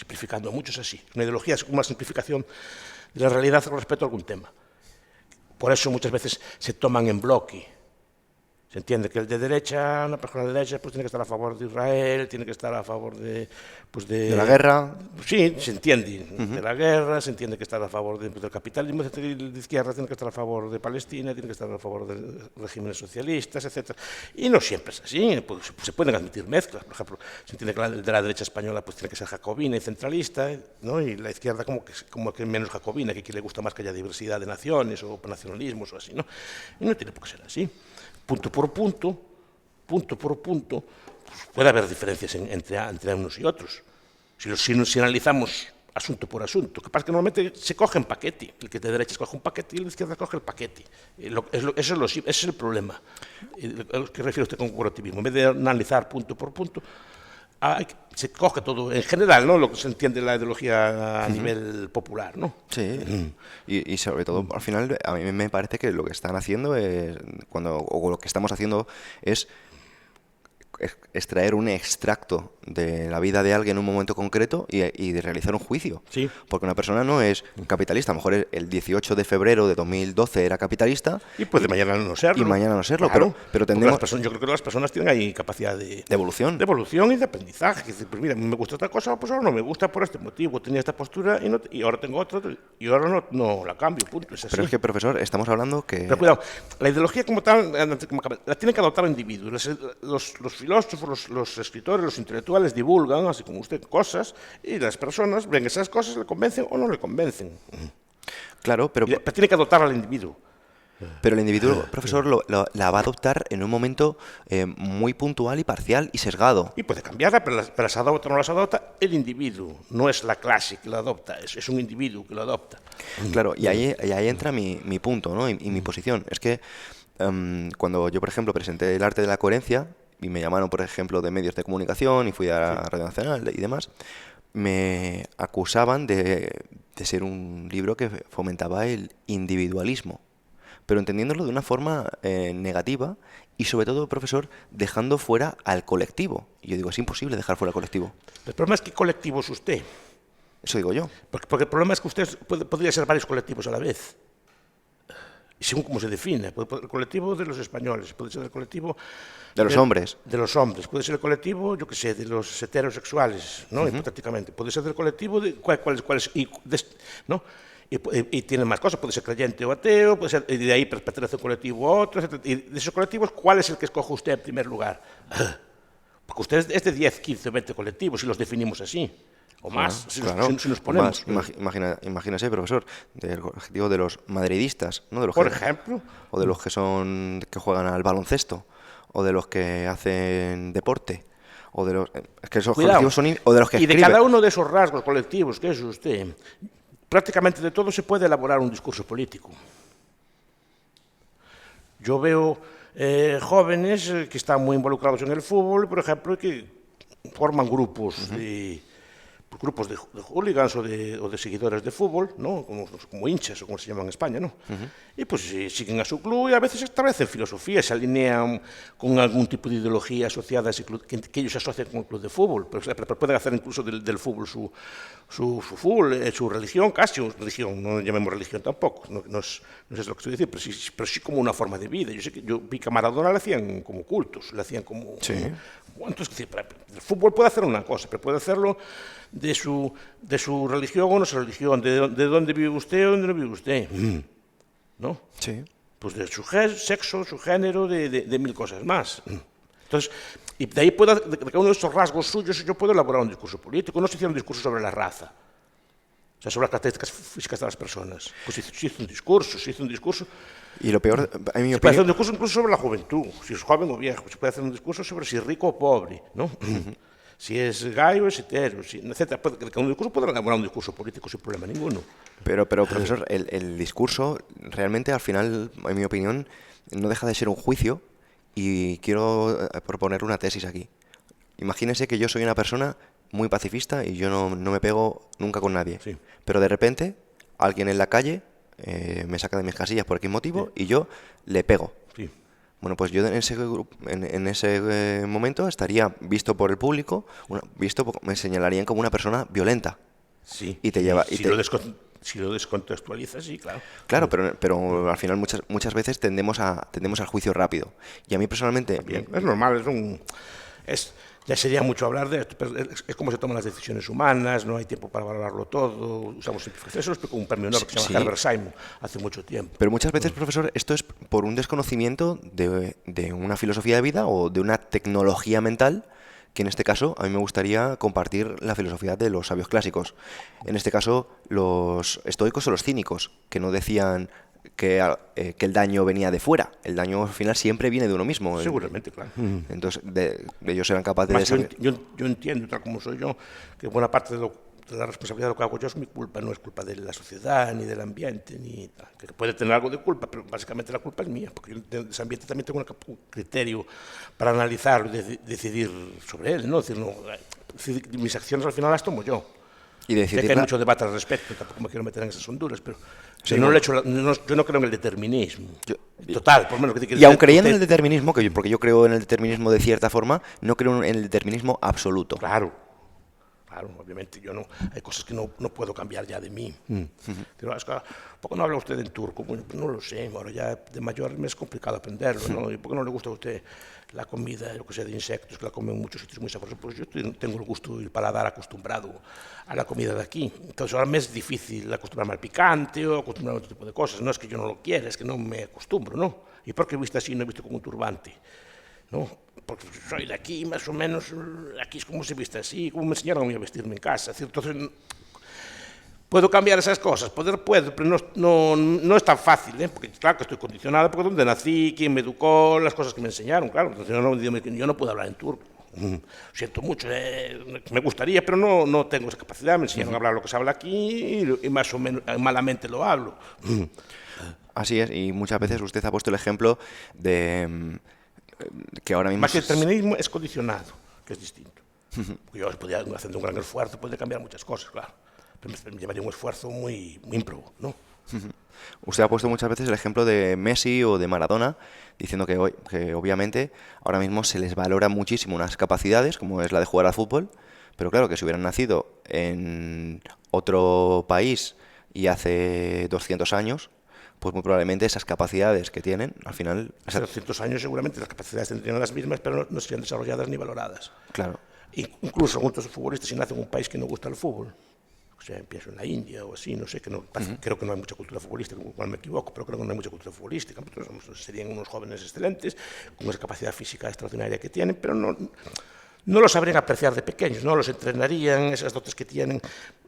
Simplificando mucho es así. Una ideología es una simplificación de la realidad con respecto a algún tema. Por eso muchas veces se toman en bloque. Se entiende que el de derecha, una persona de derecha, pues tiene que estar a favor de Israel, tiene que estar a favor de... Pues De la guerra. Sí, se entiende. De la guerra, se entiende que está a favor del capitalismo, de izquierda tiene que estar a favor de Palestina, tiene que estar a favor de regímenes socialistas, etc. Y no siempre es así, pues, se pueden admitir mezclas. Por ejemplo, se entiende que de la derecha española pues tiene que ser jacobina y centralista, ¿no? Y la izquierda como que menos jacobina, que le gusta más que haya diversidad de naciones o nacionalismos o así, ¿no? Y no tiene por qué ser así. Punto por punto, pues puede haber diferencias entre unos y otros. Si analizamos asunto por asunto, lo que pasa es que normalmente se coge en paquete. El que de derecha coge un paquete y el de izquierda coge el paquete. Ese es el problema. ¿Qué refiere usted con corporativismo? En vez de analizar punto por punto, se coge todo en general, ¿no? Lo que se entiende la ideología a nivel popular, ¿no? Sí, y sobre todo, al final, a mí me parece que lo que están haciendo es, o lo que estamos haciendo es extraer un extracto de la vida de alguien en un momento concreto y de realizar un juicio. Sí. Porque una persona no es capitalista. A lo mejor el 18 de febrero de 2012 era capitalista. Y puede mañana no serlo. Y mañana no serlo, claro, pero tendremos... yo creo que las personas tienen ahí capacidad de evolución. De evolución y de aprendizaje. Que dice, pues mira, me gusta esta cosa, pues ahora no me gusta por este motivo. Tenía esta postura y ahora tengo otra y ahora no la cambio, punto. Es así. Pero es que, profesor, estamos hablando que... Pero cuidado, la ideología como tal la tiene que adoptar el individuo. Los filósofos, los escritores, los intelectuales divulgan, así como usted, cosas, y las personas ven esas cosas, le convencen o no le convencen. Claro, pero tiene que adoptar al individuo. Pero el individuo, profesor, la va a adoptar en un momento muy puntual y parcial y sesgado. Y puede cambiarla, pero las adopta o no las adopta el individuo. No es la clase que lo adopta, es un individuo que lo adopta. Claro, y ahí entra mi punto, ¿no? Y mi posición. Es que cuando yo, por ejemplo, presenté el arte de la coherencia y me llamaron, por ejemplo, de medios de comunicación y fui a la Radio Nacional y demás, me acusaban de ser un libro que fomentaba el individualismo, pero entendiéndolo de una forma negativa y sobre todo, profesor, dejando fuera al colectivo. Y yo digo, es imposible dejar fuera al colectivo. El problema es qué colectivo es usted. Eso digo yo. Porque el problema es que usted podría ser varios colectivos a la vez. Y según cómo se define, el colectivo de los españoles, puede ser el colectivo... De los hombres. De los hombres, puede ser el colectivo, yo qué sé, de los heterosexuales, ¿no? Hipotéticamente. Puede ser del colectivo de... ¿Cuáles? ¿No? Y tiene más cosas, puede ser creyente o ateo, puede ser, y de ahí pertenece un colectivo a otro, etc. Y de esos colectivos, ¿cuál es el que escoge usted en primer lugar? Porque usted es de 10, 15 o 20 colectivos, si los definimos así. O más, si nos ponemos. Imagínese, profesor, del colectivo de los madridistas, ¿no? Por ejemplo. O de los que juegan al baloncesto, o de los que hacen deporte, o de los que esos colectivos son, o de los que escriben. Y de cada uno de esos rasgos colectivos que es usted, prácticamente de todo se puede elaborar un discurso político. Yo veo jóvenes que están muy involucrados en el fútbol, por ejemplo, que forman grupos de hooligans o de seguidores de fútbol, ¿no? Como hinchas o como se llaman en España, ¿no? Y pues siguen a su club y a veces establecen filosofía, se alinean con algún tipo de ideología asociada a ese club, que ellos asocian con el club de fútbol, pero pueden hacer incluso del fútbol su fútbol, su religión, casi religión, no llamemos religión tampoco, no es lo que estoy diciendo, pero sí como una forma de vida. Yo vi que a Maradona le hacían como cultos, le hacían como... Sí. Entonces, el fútbol puede hacer una cosa, pero puede hacerlo de su religión o no su religión, de dónde vive usted o dónde no vive usted, ¿no? Sí. Pues de su sexo, su género, de mil cosas más. Entonces, y de ahí de cada uno de estos rasgos suyos yo puedo elaborar un discurso político. No se hizo un discurso sobre la raza, o sea, sobre las características físicas de las personas. Pues se hizo un discurso. Y lo peor, en mi opinión... Se puede hacer un discurso incluso sobre la juventud, si es joven o viejo. Se puede hacer un discurso sobre si es rico o pobre, ¿no? Si es gay o es hetero, etc. Cada discurso puede elaborar un discurso político sin problema ninguno. Pero profesor, el discurso realmente al final, en mi opinión, no deja de ser un juicio y quiero proponer una tesis aquí. Imagínese que yo soy una persona muy pacifista y yo no me pego nunca con nadie. Sí. Pero de repente, alguien en la calle me saca de mis casillas por X motivo y yo le pego. Sí. Bueno, pues yo en ese en ese momento estaría visto por el público, me señalarían como una persona violenta. Sí, Y te lleva... si lo descontextualizas, sí, claro. Claro, pero al final muchas veces tendemos al juicio rápido. Y a mí personalmente... Bien, es normal, ya sería mucho hablar de esto, pero es como se toman las decisiones humanas, no hay tiempo para valorarlo todo, usamos simplificaciones. Eso lo explicó un premio Nobel que se llama Herbert Simon hace mucho tiempo. Pero muchas veces, profesor, esto es por un desconocimiento de una filosofía de vida o de una tecnología mental, que en este caso a mí me gustaría compartir la filosofía de los sabios clásicos. En este caso, los estoicos o los cínicos, que no decían que el daño venía de fuera. El daño al final siempre viene de uno mismo. Seguramente, claro. Entonces, ellos eran capaces de... Yo entiendo, tal como soy yo, que buena parte de la responsabilidad de lo que hago yo es mi culpa, no es culpa de la sociedad ni del ambiente, ni tal. Que puede tener algo de culpa, pero básicamente la culpa es mía, porque yo de ese ambiente también tengo un criterio para analizarlo y decidir sobre él, ¿no? Mis acciones al final las tomo yo. Y sé que hay mucho debate al respecto, tampoco me quiero meter en esas honduras, pero sí, yo no creo en el determinismo. Total, por lo menos. Y aun creyendo en el determinismo, porque yo creo en el determinismo de cierta forma, no creo en el determinismo absoluto. Claro, obviamente yo no, hay cosas que no puedo cambiar ya de mí. Pero es que, ¿por qué no habla usted en turco? Bueno, pues no lo sé, ahora ya de mayor me es complicado aprenderlo, ¿no? ¿Y por qué no le gusta a usted la comida, lo que sea de insectos, que la comen en muchos sitios muy sabrosos? Pues yo tengo el gusto y el paladar acostumbrado a la comida de aquí. Entonces ahora me es difícil acostumbrarme al picante o acostumbrarme a otro tipo de cosas. No es que yo no lo quiera, es que no me acostumbro, ¿no? ¿Y por qué he visto así y no he visto con un turbante? ¿No? Porque soy de aquí, más o menos, aquí es como se viste así, como me enseñaron a mí a vestirme en casa. Entonces, puedo cambiar esas cosas, puedo, pero no es tan fácil, ¿eh? Porque claro que estoy condicionado por donde nací, quién me educó, las cosas que me enseñaron, claro. Entonces, yo no puedo hablar en turco. Siento mucho, me gustaría, pero no tengo esa capacidad. Me enseñaron a hablar lo que se habla aquí y más o menos malamente lo hablo. Así es, y muchas veces usted ha puesto el ejemplo de... que ahora mismo... Más que el determinismo es condicionado, que es distinto. Porque yo podría, haciendo un gran esfuerzo, podría cambiar muchas cosas, claro. Pero me llevaría un esfuerzo muy ímprobo, ¿no? Usted ha puesto muchas veces el ejemplo de Messi o de Maradona, diciendo que obviamente ahora mismo se les valora muchísimo unas capacidades, como es la de jugar al fútbol, pero claro que si hubieran nacido en otro país y hace 200 años... pues muy probablemente esas capacidades que tienen, al final... Hace 200 años seguramente las capacidades tendrían las mismas, pero no serían desarrolladas ni valoradas. Claro. Incluso muchos futbolistas, si nacen en un país que no gusta el fútbol, o sea, empiezo en la India o así, no sé, creo que no hay mucha cultura futbolística, igual me equivoco, pero creo que no hay mucha cultura futbolística. Serían unos jóvenes excelentes, con esa capacidad física extraordinaria que tienen, pero no lo sabrían apreciar de pequeños, no los entrenarían, esas dotes que tienen,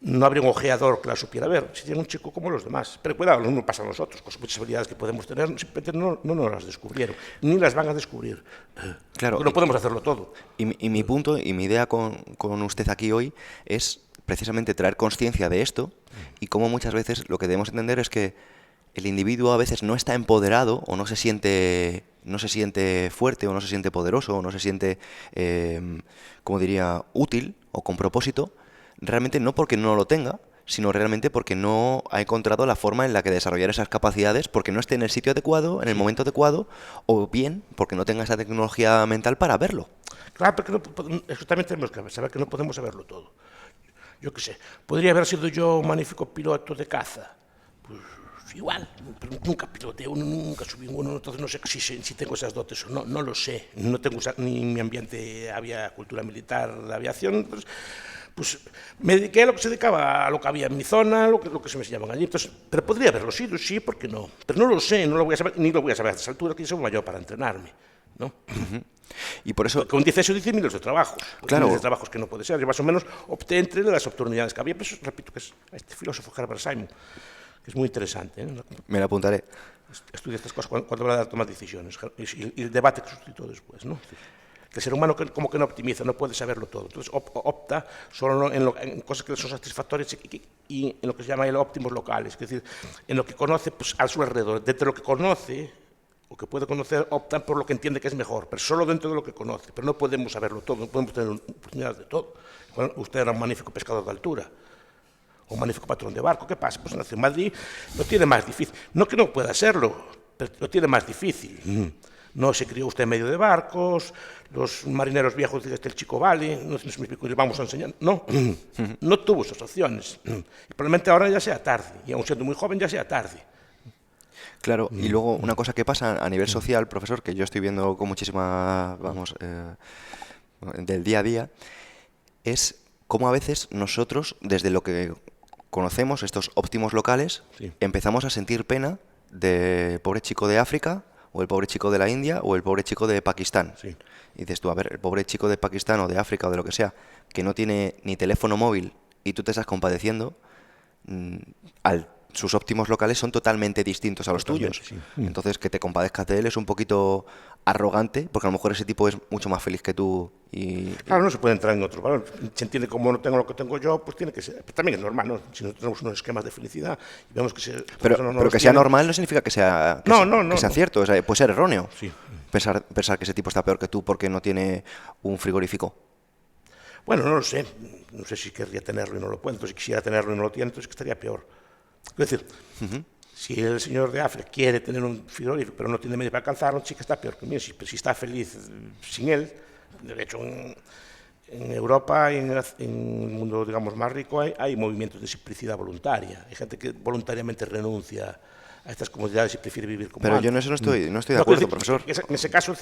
no habría un ojeador que la supiera ver, serían un chico como los demás. Pero cuidado, no pasa a nosotros, con muchas habilidades que podemos tener, simplemente no nos las descubrieron, ni las van a descubrir. Claro, no podemos hacerlo todo. Y mi punto y mi idea con usted aquí hoy es precisamente traer conciencia de esto y cómo muchas veces lo que debemos entender es que el individuo a veces no está empoderado o no se siente fuerte o no se siente poderoso o no se siente, como diría, útil o con propósito, realmente no porque no lo tenga, sino realmente porque no ha encontrado la forma en la que desarrollar esas capacidades, porque no esté en el sitio adecuado, en el momento adecuado, o bien porque no tenga esa tecnología mental para verlo. Claro, porque eso también tenemos que saber que no podemos saberlo todo. Yo qué sé, podría haber sido yo un magnífico piloto de caza, pues igual, pero nunca piloteé uno, nunca subí uno, entonces no sé si tengo esas dotes o no lo sé. No tengo, ni en mi ambiente había cultura militar de aviación, pues me dediqué a lo que se dedicaba, a lo que había en mi zona, lo que se me enseñaban allí. Entonces, pero podría haberlo sido, sí, ¿por qué no? Pero no lo sé, no lo voy a saber, ni lo voy a saber a estas alturas, que soy mayor para entrenarme, ¿no? Y por eso... Con 10 eso dice miles de trabajos. Claro. Miles de trabajos que no puede ser. Yo más o menos opté entre las oportunidades que había. Pero eso, repito, que es este filósofo Herbert Simon, que es muy interesante, ¿eh? Me lo apuntaré. Estudia estas cosas cuando va a tomar decisiones y el debate que suscitó después, ¿no? Que el ser humano como que no optimiza, no puede saberlo todo. Entonces opta solo en cosas que son satisfactorias y en lo que se llama el óptimos locales. Es decir, en lo que conoce pues, a su alrededor. Dentro de lo que conoce o que puede conocer, optan por lo que entiende que es mejor, pero solo dentro de lo que conoce. Pero no podemos saberlo todo, no podemos tener oportunidades de todo. Bueno, usted era un magnífico pescador de altura, o un magnífico patrón de barco. ¿Qué pasa? Pues nació en Madrid, lo tiene más difícil. No que no pueda serlo, pero lo tiene más difícil. no se crió usted en medio de barcos, los marineros viejos dicen que el chico vale, no sé si me explico, les vamos a enseñar. No, no tuvo esas opciones. Y probablemente ahora ya sea tarde, y aun siendo muy joven ya sea tarde. Claro, y luego una cosa que pasa a nivel social, profesor, que yo estoy viendo con muchísima, vamos, del día a día, es cómo a veces nosotros, desde lo que conocemos, estos óptimos locales, Sí. empezamos a sentir pena del pobre chico de África, o el pobre chico de la India, o el pobre chico de Pakistán. Sí. Y dices tú, a ver, el pobre chico de Pakistán o de África o de lo que sea, que no tiene ni teléfono móvil y tú te estás compadeciendo, sus óptimos locales son totalmente distintos a los Totalmente, tuyos. sí. Entonces, que te compadezcas de él es un poquito arrogante, porque a lo mejor ese tipo es mucho más feliz que tú. Claro, no se puede entrar en otro valor. Se entiende como no tengo lo que tengo yo, pues tiene que ser. Pero también es normal, ¿no? Si no tenemos unos esquemas de felicidad y vemos que Pero que sea normal no significa que sea, que sea cierto, o sea, puede ser erróneo. Sí. Pensar que ese tipo está peor que tú porque no tiene un frigorífico. Bueno, no lo sé. No sé si querría tenerlo y no lo puede. Entonces, si quisiera tenerlo y no lo tiene, entonces estaría peor. Es decir, si el señor de África quiere tener un frigorífico, pero no tiene medio para alcanzarlo, sí que está peor que el mío. Si está feliz sin él, de hecho, en Europa y en el mundo, digamos, más rico hay movimientos de simplicidad voluntaria. Hay gente que voluntariamente renuncia a estas comodidades y prefiere vivir como Pero antes. yo en eso no estoy de acuerdo, profesor. En ese caso,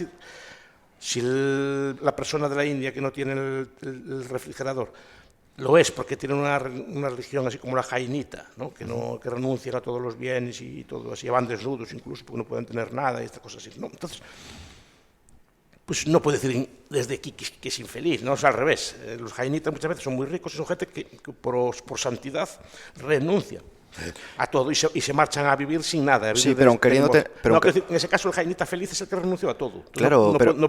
si la persona de la India que no tiene el refrigerador lo es porque tiene una religión así como la jainita, ¿no? Que renuncian a todos los bienes y todo así, van desnudos incluso porque no pueden tener nada y estas cosas así. ¿No? Entonces, pues no puede decir desde aquí que es infeliz, ¿no? Es al revés. Los jainitas muchas veces son muy ricos y son gente que por santidad renuncian a todo y se marchan a vivir sin nada. Sí, pero queriéndote... No, en ese caso el jainita feliz es el que renunció a todo. Claro, no, pero... no